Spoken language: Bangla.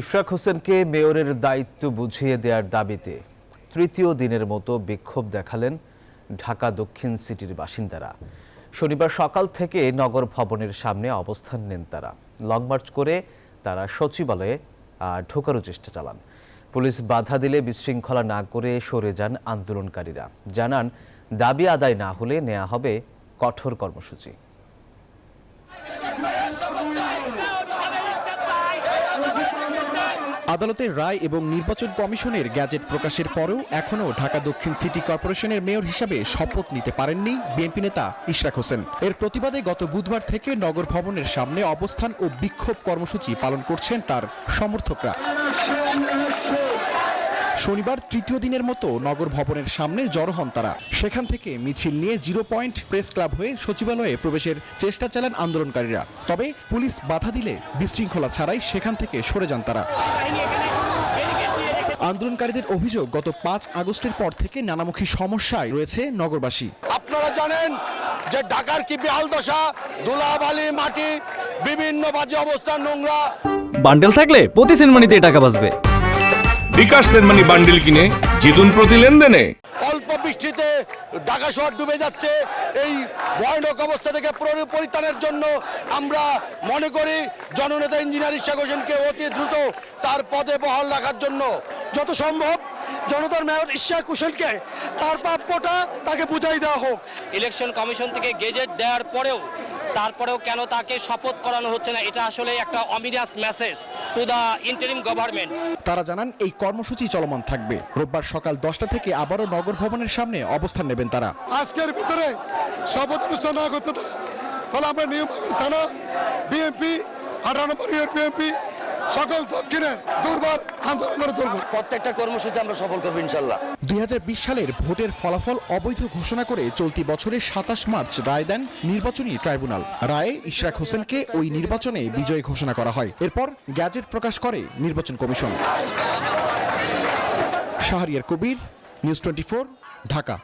ইশরাক হোসেনকে মেয়রের দায়িত্ব বুঝিয়ে দেওয়ার দাবিতে তৃতীয় দিনের মতো বিক্ষোভ দেখালেন ঢাকা দক্ষিণ সিটির বাসিন্দারা। শনিবার সকাল থেকে নগর ভবনের সামনে অবস্থান নেন তারা। লং মার্চ করে তারা সচিবালয়ে ঢোকারও চেষ্টা চালান। পুলিশ বাধা দিলে বিশৃঙ্খলা না করে সরে যান আন্দোলনকারীরা। জানান, দাবি আদায় না হলে নেওয়া হবে কঠোর কর্মসূচি। আদালতের রায় এবং নির্বাচন কমিশনের গ্যাজেট প্রকাশের পরেও এখনও ঢাকা দক্ষিণ সিটি কর্পোরেশনের মেয়র হিসাবে শপথ নিতে পারেননি বিএনপি নেতা ইশরাক হোসেন। এর প্রতিবাদে গত বুধবার থেকে নগর ভবনের সামনে অবস্থান ও বিক্ষোভ কর্মসূচি পালন করছেন তার সমর্থকরা। শনিবার তৃতীয় দিনের মতো নগর ভবনের সামনে জড়ো হন তারা। সেখান থেকে মিছিল নিয়ে 0 পয়েন্ট প্রেস ক্লাব হয়ে সচিবালয়ে প্রবেশের চেষ্টা চালান আন্দোলনকারীরা। তবে পুলিশ বাধা দিলে বিশৃঙ্খলা ছাড়াই সেখান থেকে সরে যান তারা। আন্দোলনকারীদের অভিযোগ, গত 5 আগস্টের পর থেকে নানামুখী সমস্যায় রয়েছে নগরবাসী। আপনারা জানেন যে ঢাকার কি বেহাল দশা, ধুলাবালি, মাটি, বিভিন্ন বাজে অবস্থা, নোংরা। বান্ডেল থাকলে প্রতি সেনমানিতে টাকা বাঁচবে। বিকাশ সেনমানি বান্ডেল কিনে জিতুন প্রতি লেনদেনে। অল্প বৃষ্টিতে ঢাকা শহর ডুবে যাচ্ছে। এই ভয়ানক অবস্থা থেকে পরিত্রাণের জন্য আমরা মনে করি জননেতা ইঞ্জিনিয়ার ইশরাক হোসেনকে অতি দ্রুত তার পদে বহাল রাখার জন্য যত সম্ভব জনতার মেয়র ইশরাক হোসেনকে তার প্রাপ্যটা তাকে বুঝাই দেওয়া হোক। ইলেকশন কমিশন থেকে গেজেট দেওয়ার তারপরেও কেন তাকে শপথ করানো হচ্ছে না, এটা আসলে একটা ominous message to the interim government. তারা জানান, এই কর্মসূচি চলমান থাকবে। রোববার সকাল 10টা থেকে আবারও নগর ভবনের সামনে অবস্থান নেবেন তারা। আজকের ভিতরে শপথ অনুষ্ঠান না করতে তাহলে আমরা নিয়ম থানা বিএনপি 18 নম্বর বিএনপি সকল দক্ষিণের দুর্বার আন্দোলন করে তুলব। প্রত্যেকটা কর্মসূচি আমরা সফল করব ইনশাল্লাহ। 2020 সালের ভোটের ফলাফল অবৈধ ঘোষণা করে চলতি বছরের 27 মার্চ রায় দেন নির্বাচনী ট্রাইব্যুনাল। রায়ে ইশরাক হোসেনকে ওই নির্বাচনে বিজয়ী ঘোষণা করা হয়। এরপর গ্যাজেট প্রকাশ করে নির্বাচন কমিশন। শাহরিয়ার কবির, নিউজ 24, ঢাকা।